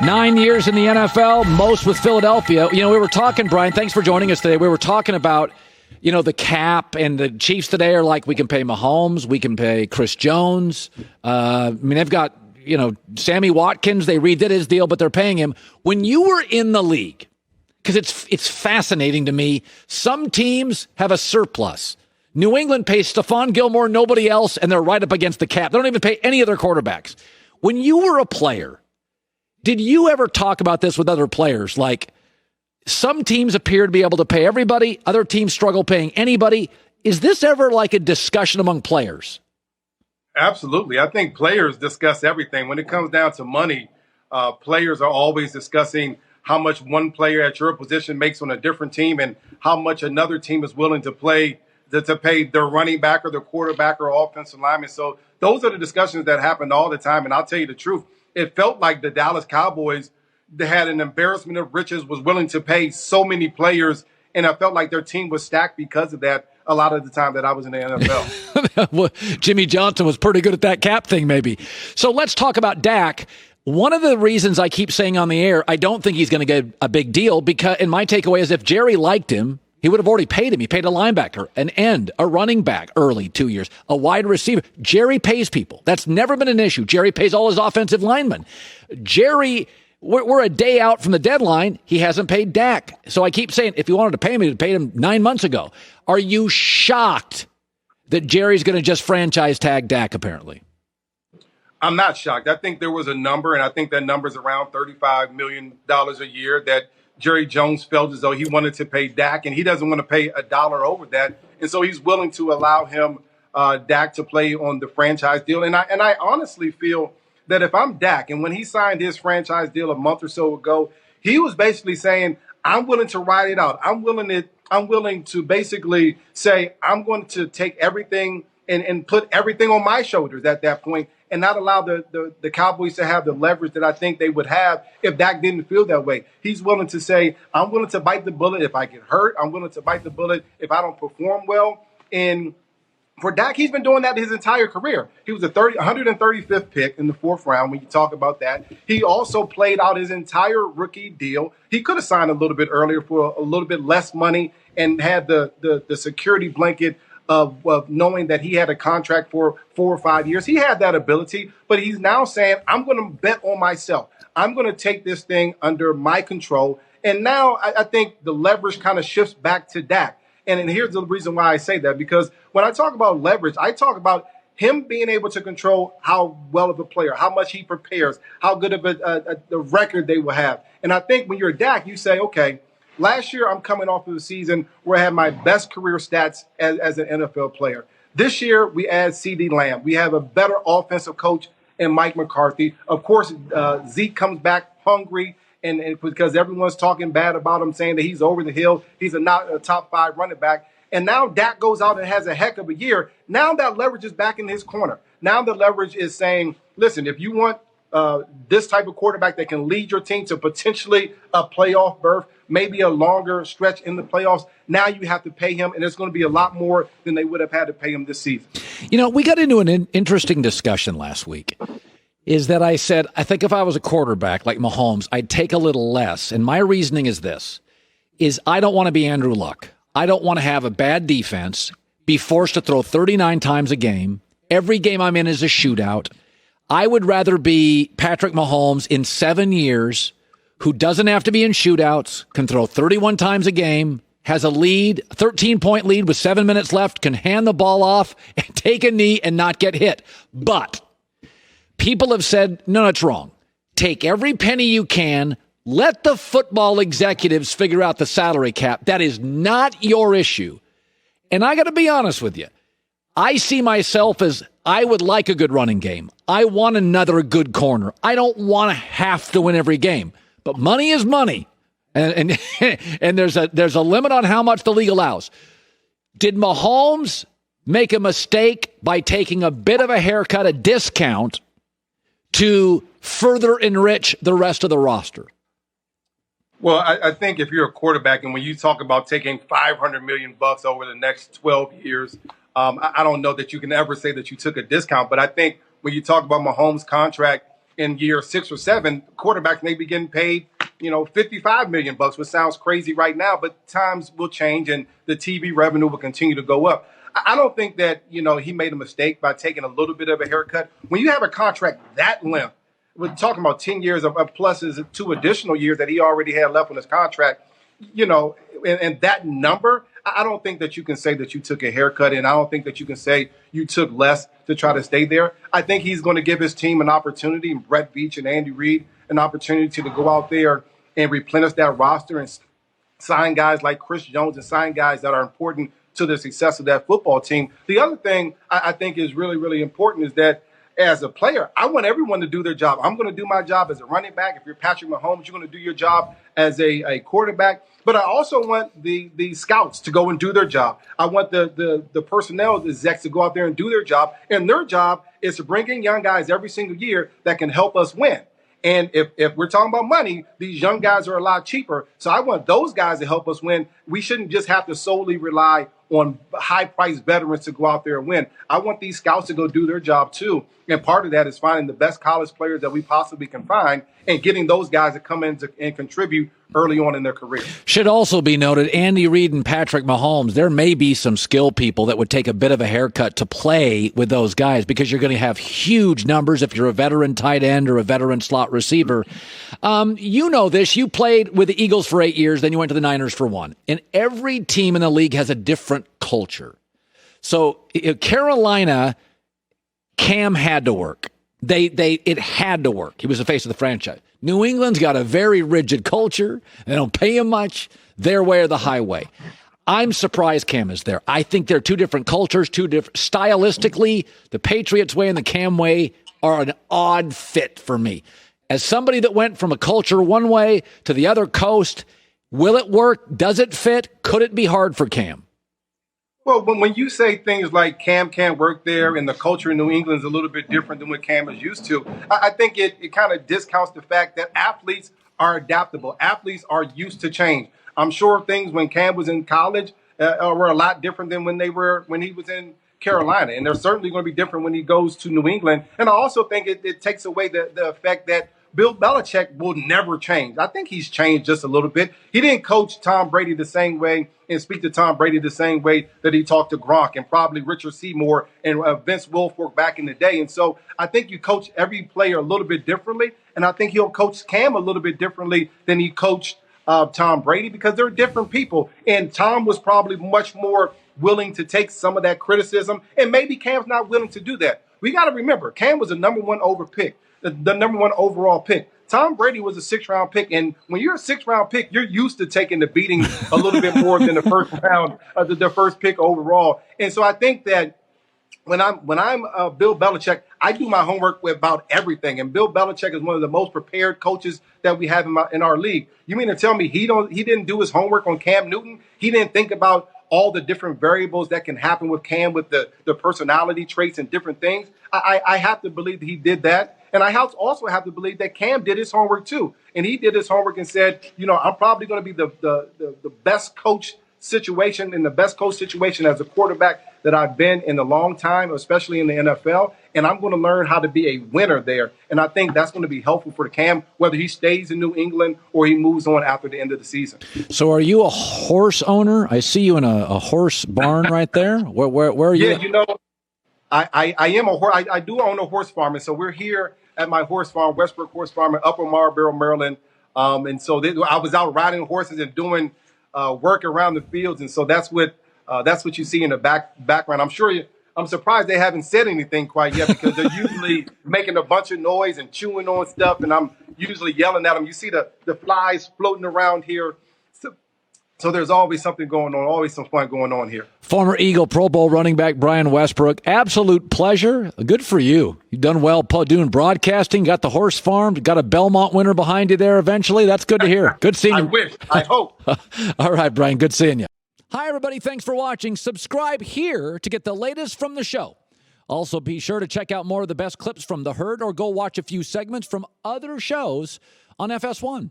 9 years in the NFL, most with Philadelphia. We were talking, Brian, thanks for joining us today. We were talking about, the cap, and the Chiefs today are like, we can pay Mahomes, we can pay Chris Jones. They've got, Sammy Watkins, they redid his deal, but they're paying him. When you were in the league, because it's fascinating to me, some teams have a surplus. New England pays Stephon Gilmore, nobody else, and they're right up against the cap. They don't even pay any of their quarterbacks. When you were a player, did you ever talk about this with other players? Like, some teams appear to be able to pay everybody, other teams struggle paying anybody. Is this ever like a discussion among players? Absolutely. I think players discuss everything. When it comes down to money, players are always discussing how much one player at your position makes on a different team and how much another team is willing to pay their running back or their quarterback or offensive lineman. So those are the discussions that happen all the time. And I'll tell you the truth. It felt like the Dallas Cowboys had an embarrassment of riches, was willing to pay so many players, and I felt like their team was stacked because of that a lot of the time that I was in the NFL. Well, Jimmy Johnson was pretty good at that cap thing, maybe. So let's talk about Dak. One of the reasons I keep saying on the air, I don't think he's going to get a big deal, because, and my takeaway is, if Jerry liked him, he would have already paid him. He paid a linebacker, an end, a running back early 2 years, a wide receiver. Jerry pays people. That's never been an issue. Jerry pays all his offensive linemen. Jerry, we're a day out from the deadline. He hasn't paid Dak. So I keep saying, if he wanted to pay him, he'd pay him 9 months ago. Are you shocked that Jerry's going to just franchise tag Dak, apparently? I'm not shocked. I think there was a number, and I think that number's around $35 million a year that Jerry Jones felt as though he wanted to pay Dak, and he doesn't want to pay a dollar over that. And so he's willing to allow him, Dak, to play on the franchise deal. And I honestly feel that if I'm Dak, and when he signed his franchise deal a month or so ago, he was basically saying, I'm willing to ride it out. I'm willing to basically say, I'm going to take everything and put everything on my shoulders at that point, and not allow the Cowboys to have the leverage that I think they would have if Dak didn't feel that way. He's willing to say, I'm willing to bite the bullet if I get hurt. I'm willing to bite the bullet if I don't perform well. And for Dak, he's been doing that his entire career. He was a 135th pick in the 4th round when you talk about that. He also played out his entire rookie deal. He could have signed a little bit earlier for a little bit less money and had the security blanket of knowing that he had a contract for 4 or 5 years. He had that ability, but he's now saying, I'm going to bet on myself. I'm going to take this thing under my control. And now I think the leverage kind of shifts back to Dak. And here's the reason why I say that, because when I talk about leverage, I talk about him being able to control how well of a player, how much he prepares, how good of the record they will have. And I think when you're Dak, you say, okay, last year, I'm coming off of a season where I had my best career stats as an NFL player. This year, we add CeeDee Lamb. We have a better offensive coach in Mike McCarthy. Of course, Zeke comes back hungry, and because everyone's talking bad about him, saying that he's over the hill. He's not a top 5 running back. And now Dak goes out and has a heck of a year. Now that leverage is back in his corner. Now the leverage is saying, listen, if you want this type of quarterback that can lead your team to potentially a playoff berth, maybe a longer stretch in the playoffs, now you have to pay him, and it's going to be a lot more than they would have had to pay him this season. We got into an interesting discussion last week, is that I said, I think if I was a quarterback like Mahomes, I'd take a little less. And my reasoning is this, is I don't want to be Andrew Luck. I don't want to have a bad defense, be forced to throw 39 times a game. Every game I'm in is a shootout. I would rather be Patrick Mahomes in 7 years, who doesn't have to be in shootouts, can throw 31 times a game, has a lead, 13-point lead with 7 minutes left, can hand the ball off and take a knee and not get hit. But people have said, no, it's wrong. Take every penny you can. Let the football executives figure out the salary cap. That is not your issue. And I got to be honest with you. I see myself as, I would like a good running game. I want another good corner. I don't want to have to win every game. But money is money. And there's a limit on how much the league allows. Did Mahomes make a mistake by taking a bit of a haircut, a discount, to further enrich the rest of the roster? Well, I think if you're a quarterback, and when you talk about taking $500 million over the next 12 years, I don't know that you can ever say that you took a discount. But I think when you talk about Mahomes' contract, in year 6 or 7, quarterbacks may be getting paid, $55 million, which sounds crazy right now, but times will change and the TV revenue will continue to go up. I don't think that, he made a mistake by taking a little bit of a haircut. When you have a contract that length, we're talking about 10 years of pluses, 2 additional years that he already had left on his contract, and that number, I don't think that you can say that you took a haircut, and I don't think that you can say you took less to try to stay there. I think he's going to give his team an opportunity, and Brett Veach and Andy Reid an opportunity to go out there and replenish that roster and sign guys like Chris Jones and sign guys that are important to the success of that football team. The other thing I think is really, really important is that as a player, I want everyone to do their job. I'm going to do my job as a running back. If you're Patrick Mahomes, you're going to do your job as a quarterback. But I also want the scouts to go and do their job. I want the personnel, the execs to go out there and do their job. And their job is to bring in young guys every single year that can help us win. And if we're talking about money, these young guys are a lot cheaper. So I want those guys to help us win. We shouldn't just have to solely rely on high-priced veterans to go out there and win. I want these scouts to go do their job too. And part of that is finding the best college players that we possibly can find and getting those guys to come in and contribute early on in their career. Should also be noted, Andy Reid and Patrick Mahomes, there may be some skill people that would take a bit of a haircut to play with those guys because you're going to have huge numbers if you're a veteran tight end or a veteran slot receiver. You know this. You played with the Eagles for 8 years, then you went to the Niners for 1. And every team in the league has a different culture. So Carolina, Cam had to work. It had to work. He was the face of the franchise. New England's got a very rigid culture. They don't pay him much. Their way or the highway. I'm surprised Cam is there. I think they're two different cultures, two different stylistically. The Patriots way and the Cam way are an odd fit for me. As somebody that went from a culture one way to the other coast, will it work? Does it fit? Could it be hard for Cam? Well, when you say things like Cam can't work there and the culture in New England is a little bit different than what Cam is used to, I think it kind of discounts the fact that athletes are adaptable. Athletes are used to change. I'm sure things when Cam was in college were a lot different than when he was in Carolina. And they're certainly going to be different when he goes to New England. And I also think it takes away the effect that Bill Belichick will never change. I think he's changed just a little bit. He didn't coach Tom Brady the same way and speak to Tom Brady the same way that he talked to Gronk and probably Richard Seymour and Vince Wilfork back in the day. And so I think you coach every player a little bit differently. And I think he'll coach Cam a little bit differently than he coached Tom Brady because they're different people. And Tom was probably much more willing to take some of that criticism. And maybe Cam's not willing to do that. We got to remember, Cam was a number 1 pick. The number 1 overall pick. Tom Brady was a 6th-round pick, and when you're a 6th-round pick, you're used to taking the beating a little bit more than the first round, the first pick overall. And so I think that when I'm Bill Belichick, I do my homework about everything. And Bill Belichick is one of the most prepared coaches that we have in our league. You mean to tell me he didn't do his homework on Cam Newton? He didn't think about all the different variables that can happen with Cam, with the personality traits and different things? I have to believe that he did that. And I also have to believe that Cam did his homework too. And he did his homework and said, I'm probably going to be the best coach situation in the best coach situation as a quarterback that I've been in a long time, especially in the NFL. And I'm going to learn how to be a winner there. And I think that's going to be helpful for Cam, whether he stays in New England or he moves on after the end of the season. So are you a horse owner? I see you in a horse barn right there. Where are you? Yeah, I am a horse. I do own a horse farm. And so we're here at my horse farm, Westbrook Horse Farm in Upper Marlboro, Maryland. And so I was out riding horses and doing work around the fields. And so that's what you see in the background. I'm surprised they haven't said anything quite yet because they're usually making a bunch of noise and chewing on stuff. And I'm usually yelling at them. You see the flies floating around here. So there's always something going on, always some fun going on here. Former Eagle Pro Bowl running back Brian Westbrook, absolute pleasure. Good for you. You've done well doing broadcasting, got the horse farm, got a Belmont winner behind you there eventually. That's good to hear. Good seeing you. I wish. I hope. All right, Brian, good seeing you. Hi, everybody. Thanks for watching. Subscribe here to get the latest from the show. Also, be sure to check out more of the best clips from The Herd or go watch a few segments from other shows on FS1.